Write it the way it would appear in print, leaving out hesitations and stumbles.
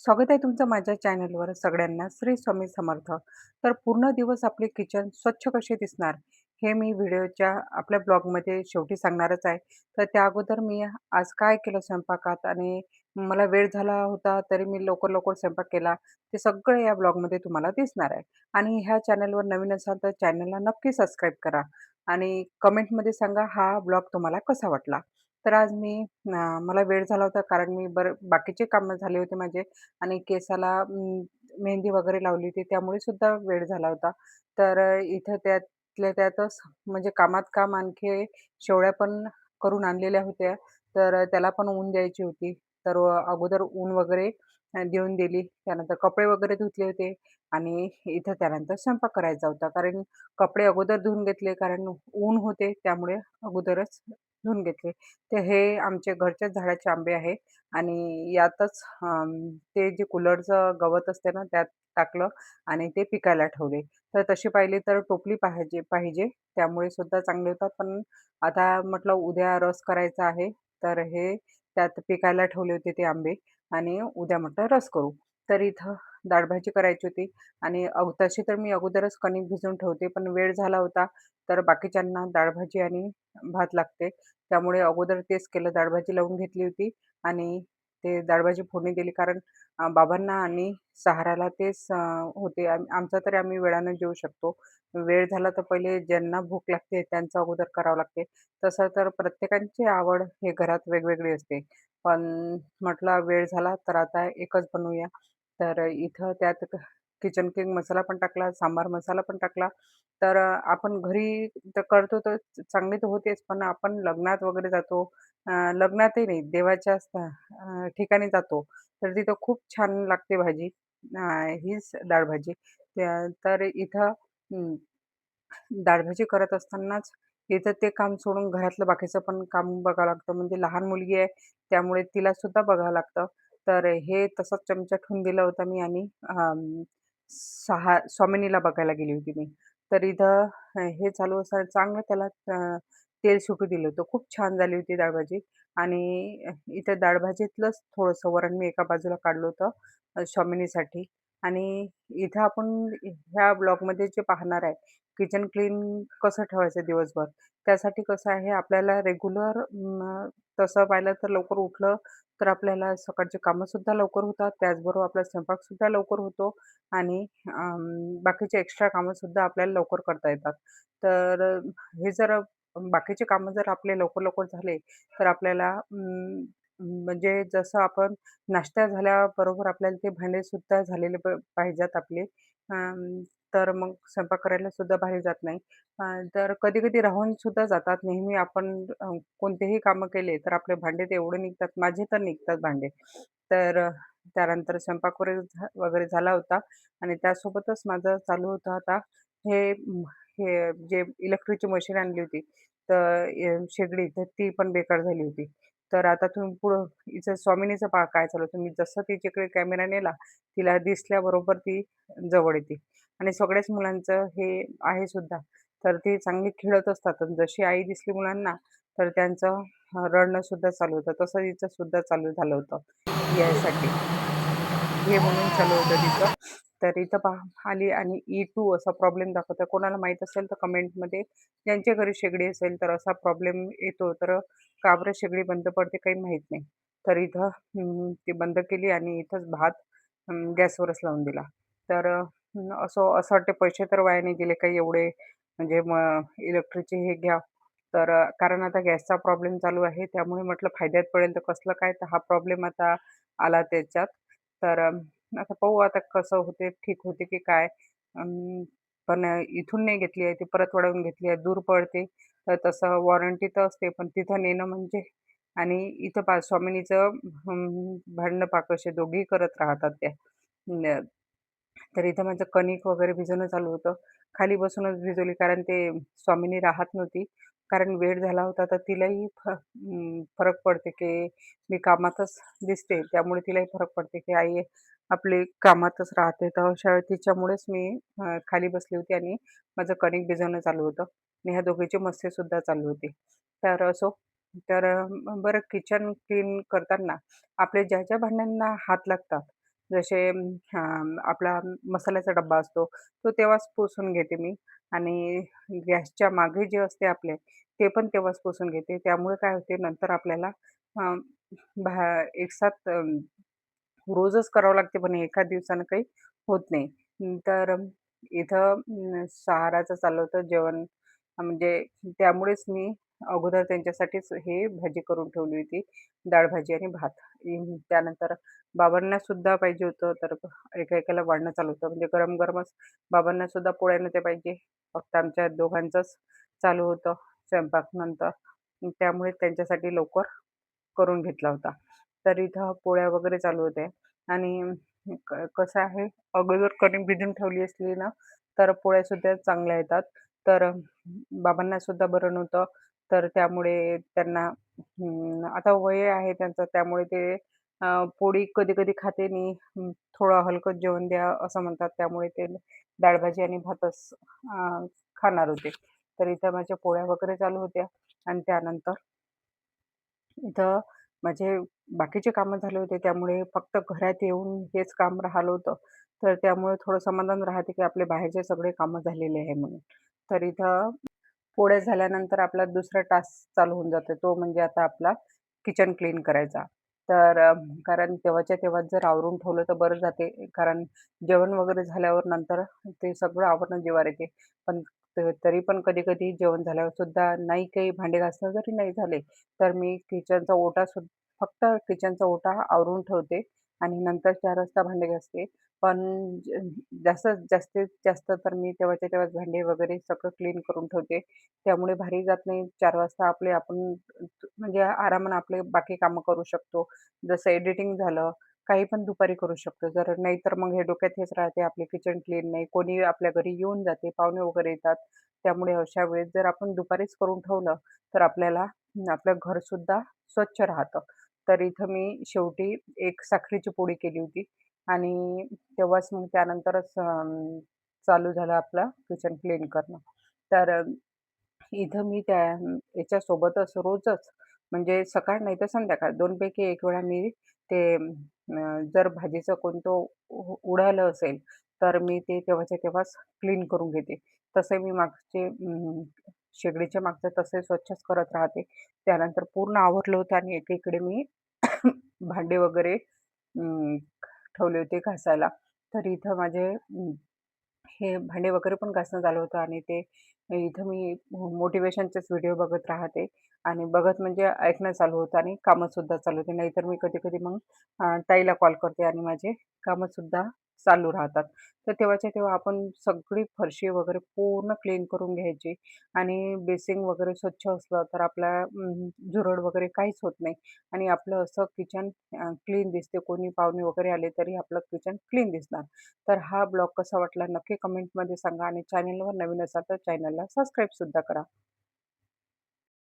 स्वागत आहे तुमचं माझ्या चॅनलवर. सगळ्यांना श्री स्वामी समर्थ. तर पूर्ण दिवस आपले किचन स्वच्छ कसे दिसणार, हे मी व्हिडिओच्या आपल्या ब्लॉगमध्ये शेवटी सांगणारच आहे. तर त्या अगोदर मी आज काय केलं स्वयंपाकात आणि मला वेळ झाला होता, तरी मी लवकर-लवकर स्वयंपाक केला. ते सगळं या ब्लॉगमध्ये तुम्हाला दिसणार आहे. आणि ह्या चॅनलवर नवीन असाल तर चॅनलला नक्की सबस्क्राईब करा आणि कमेंटमध्ये सांगा हा ब्लॉग तुम्हाला कसा वाटला. तर आज मला वेळ झाला होता कारण मी बाकीचे कामं झाले होते माझे आणि केसाला मेहंदी वगैरे लावली होती त्यामुळे सुद्धा वेळ झाला होता. तर इथं त्यातल्या त्यातच म्हणजे कामात काम आणखी शेवळ्या पण करून आणलेल्या होत्या. तर त्याला पण ऊन द्यायची होती. तर अगोदर ऊन वगैरे देऊन दिली. त्यानंतर कपडे वगैरे धुतले होते आणि इथं त्यानंतर स्वयंपाक करायचा होता. कारण कपडे अगोदर धुवून घेतले कारण ऊन होते त्यामुळे अगोदरच धुवून घेतले. तर हे आमच्या घरच्याच झाडाचे आंबे आहे आणि यातच ते जे कूलरचं गवत असते ना, त्यात टाकलं आणि ते पिकायला ठेवले. तर तशी पाहिली तर टोपली पाहिजे पाहिजे त्यामुळे सुद्धा चांगले होतात. पण आता म्हटलं उद्या रस करायचा आहे, तर हे त्यात पिकायला ठेवले होते ते आंबे आणि उद्या म्हटलं रस करू. तर इथं डाळ भाजी करायची होती आणि तशी तर मी अगोदरच कणिक भिजवून ठेवते, पण वेळ झाला होता, तर बाकीच्यांना डाळ भाजी आणि भात लागते. त्यामुळे अगोदर तेच केलं, डाळ भाजी लावून घेतली होती आणि ते डाळ-भाजी फोडणी दिली कारण बाबांना आणि सहाराला तेच होते. आमचा तरी आम्ही वेळानं जेवू शकतो. वेळ झाला तर पहिले ज्यांना भूक लागते त्यांचं अगोदर करावं लागते. तसं तर प्रत्येकाची आवड हे घरात वेगवेगळी असते. पण म्हटलं वेळ झाला तर आता एकच बनवूया. तर इथं त्यात किचन किंग मसाला पण टाकला, सांबार मसाला पण टाकला. तर आपण घरी तर करतो तर चांगली तर होतेच, पण आपण लग्नात वगैरे जातो. लग्नातही नाही, देवाच्या ठिकाणी जातो, तर तिथं खूप छान लागते भाजी. अ, हीच डाळ भाजी. तर इथं अं, डाळ-भाजी करत असतानाच इथं ते काम सोडून घरातलं बाकीचं पण काम बघावं लागतं. म्हणजे लहान मुलगी आहे, त्यामुळे तिला सुद्धा बघावं लागतं. तर हे तसंच चमचा ठेवून दिला होता मी आणि स्वामिनीला बघायला गेली होती मी. तर इथं हे चालू असताना चांगलं त्याला तेल सुटू दिलं होतं. खूप छान झाली होती डाळ-भाजी आणि इथं डाळ-भाजीतलंच थोडंसं वरण मी एका बाजूला काढलं होतं स्वामिनीसाठी आणि इथं आपण ह्या ब्लॉगमध्ये जे पाहणार आहे किचन क्लीन कसं ठेवायचं दिवसभर. त्यासाठी कसं आहे आपल्याला रेग्युलर तसं पाहिलं तर लवकर उठलं तर आपल्याला सकाळची कामंसुद्धा लवकर होतात. त्याचबरोबर आपला स्वयंपाकसुद्धा लवकर होतो आणि बाकीचे एक्स्ट्रा कामंसुद्धा आपल्याला लवकर करता येतात. तर हे जर बाकीचे कामं जर आपले लवकर-लवकर झाले तर आपल्याला म्हणजे जसं आपण नाश्ता झाल्याबरोबर आपल्याला ते भांडेसुद्धा झालेले पाहिजेत आपले. तर मग स्वयंपाक करायला सुद्धा बाहेर जात नाही. तर कधी-कधी राहून सुद्धा जातात. नेहमी आपण कोणतेही कामं केले तर आपले भांडे तर एवढे निघतात. माझे तर निघतात भांडे. तर त्यानंतर स्वयंपाक वगैरे झाला होता आणि त्यासोबतच माझं चालू होतं आता हे जे इलेक्ट्रिकची मशीन आणली होती, तर शेगडी तर ती पण बेकार झाली होती. तर आता तुम्ही पुढं हिचं स्वामिनीचं पहा काय चालू होतं. मी जसं तिच्याकडे कॅमेरा नेला, तिला दिसल्याबरोबर ती जवळ येते आणि सगळ्याच मुलांचं हे आहे सुद्धा. तर ती चांगली खेळत असतात आणि जशी आई दिसली मुलांना, तर त्यांचं रडणं सुद्धा चालू होतं. तसं हिचं सुद्धा चालू झालं होतं यासाठी. घे म्हणून चालू होतं तिचं. तर इथं पहा आली आणि E2 असा प्रॉब्लेम दाखवतोय. कोणाला माहीत असेल तर कमेंटमध्ये ज्यांच्या घरी शेगडी असेल तर असा प्रॉब्लेम येतो. तर का बरं शेगडी बंद पडते काही माहीत नाही. तर इथं ती बंद केली आणि इथंच भात गॅसवरच लावून दिला. तर असं वाटतं पैसे तर वाया नाही गेले काही एवढे म्हणजे मग इलेक्ट्रिकचे हे घ्या. तर कारण आता गॅसचा प्रॉब्लेम चालू आहे. त्यामुळे म्हटलं फायद्यात पडेल तर कसलं काय, तर हा प्रॉब्लेम आता आला त्याच्यात. तर आता पाहू आता कसं होते, ठीक होते की काय? पण इथून नाही घेतली आहे, ती परतवाडाहून घेतली आहे. दूर पडते, तर तसं वॉरंटी तर असते, पण तिथं नेणं म्हणजे आणि इथं पहा स्वामिनीचं भांडणं पहा कसे दोघेही करत राहतात त्या. तर इथं माझं कणिक वगैरे भिजवणं चालू होतं. खाली बसूनच भिजवली कारण ते स्वामिनी राहत नव्हती. कारण वेळ झाला होता तर तिलाही फरक पडते की मी कामातच दिसते. त्यामुळे तिलाही फरक पडते की आई आपली कामातच राहते. तर अशा वेळी तिच्यामुळेच मी खाली बसली होती आणि माझं कणिक भिजवणं चालू होतं आणि ह्या दोघींची मस्तीसुद्धा चालू होती. तर असो, तर बरं किचन क्लीन करताना आपले ज्या भांड्यांना हात लागतात जसे आपला मसाल्याचा डब्बा असतो, तो तेव्हाच पुसून घेते मी आणि गॅसच्या मागे जे असते आपले, ते पण तेव्हाच पुसून घेते. त्यामुळे काय होते नंतर आपल्याला अ, एकसाथ रोजच करावं लागते पण एका दिवसानं काही होत नाही. तर इथं 6:00चं चाललं होतं जेवण म्हणजे त्यामुळेच मी अगोदर त्यांच्यासाठीच हे भाजी करून ठेवली होती. डाळ-भाजी आणि भात. त्यानंतर बाबांना सुद्धा पाहिजे होतं, तर एका-एकाला वाढणं चालू होतं. म्हणजे गरम-गरमच बाबांना सुद्धा पोळ्या नव्हत्या पाहिजे. फक्त आमच्या दोघांचंच चालू होतं स्वयंपाक नंतर. त्यामुळे त्यांच्यासाठी लवकर करून घेतला होता. तर इथं पोळ्या वगैरे चालू होत्या आणि कसं आहे अगोदर कणिक भिजवून ठेवली असली ना, तर पोळ्यासुद्धा चांगल्या येतात. तर बाबांना सुद्धा बरं नव्हतं. तर त्यामुळे त्यांना आता वय आहे त्यांचं त्यामुळे ते पोळी कधी-कधी खाते नाही. थोडं हलकं जेवण द्या असं म्हणतात. त्यामुळे ते डाळ-भाजी आणि भातच खाणार होते. तर इथं माझ्या पोळ्या वगैरे चालू होत्या आणि त्यानंतर इथं माझे बाकीचे कामं झाले होते, त्यामुळे फक्त घरात येऊन हेच काम राहिलं होतं. तर त्यामुळे थोडं समाधान राहते, की आपले बाहेरचे सगळे कामं झालेले आहे म्हणून. तर इथं पोळ्या झाल्यानंतर आपला दुसरा टास्क चालू होऊन जातो. तो म्हणजे आता आपला किचन क्लीन करायचा. तर कारण तेव्हाच्या तेव्हाच जर आवरून ठेवलं तर बरं जाते. कारण जेवण वगैरे झाल्यावर नंतर ते सगळं आवरणं जीवावर येते. पण तरी पण कधी-कधी जेवण झाल्यावर सुद्धा नाही काही भांडे घासणं जरी नाही झाले, तर मी फक्त किचनचा ओटा आवरून ठेवते आणि नंतर 4 वाजता भांडे घासते. पण ज जास्तीत जास्त तर मी तेव्हाच्या तेव्हाच भांडे वगैरे सगळं क्लीन करून ठेवते. त्यामुळे भारी जात नाही. 4 वाजता आपण म्हणजे आरामानं आपले बाकी कामं करू शकतो. जसं एडिटिंग झालं, काही पण दुपारी करू शकतो. जर नाहीतर मग हे डोक्यात हेच राहते आपले किचन क्लीन नाही. कोणी आपल्या घरी येऊन जाते, पाहुणे वगैरे येतात. त्यामुळे अशा वेळेस जर आपण दुपारीच करून ठेवलं, तर आपल्याला आपलं घरसुद्धा स्वच्छ राहतं. तर इथं मी शेवटी एक साखरेची पोळी केली होती आणि तेव्हाच मग त्यानंतरच चालू झालं आपलं किचन क्लीन करणं. तर इथं मी याच्यासोबतच रोजच म्हणजे सकाळ नाही तर संध्याकाळ 2 पैकी 1 वेळा मी ते जर भाजीचं कोणतं उडालं असेल, तर मी ते तेव्हाच्या तेव्हाच क्लीन करून घेते. तसे मी मागचे शेगडीच्या मागचं तसे स्वच्छच करत राहते. त्यानंतर पूर्ण आवरलं होतं आणि एकीकडे मी भांडे वगैरे ठेवले होते घासायला. तर इथं माझे हे भांडे वगैरे पण घासणं झालं होतं आणि ते इथं मी मोटिव्हेशनचेच व्हिडिओ बघत राहते आणि बघत म्हणजे ऐकणं चालू होतं आणि कामंसुद्धा चालू होते. नाहीतर मी कधी-कधी मग ताईला कॉल करते आणि माझे कामंसुद्धा चालू राहतात. तर तेव्हाच्या तेव्हा आपण सगळी फरशी वगैरे पूर्ण क्लीन करून घ्यायची आणि बेसिंग वगैरे स्वच्छ असलं तर आपल्या झुरळ वगैरे काहीच होत नाही आणि आपलं असं किचन क्लीन दिसते. कोणी पाहुणे वगैरे आले तरी आपलं किचन क्लीन दिसणार. तर हा ब्लॉग कसा वाटला नक्की कमेंटमध्ये सांगा आणि चॅनलवर नवीन असाल तर चॅनलला सबस्क्राईब सुद्धा करा.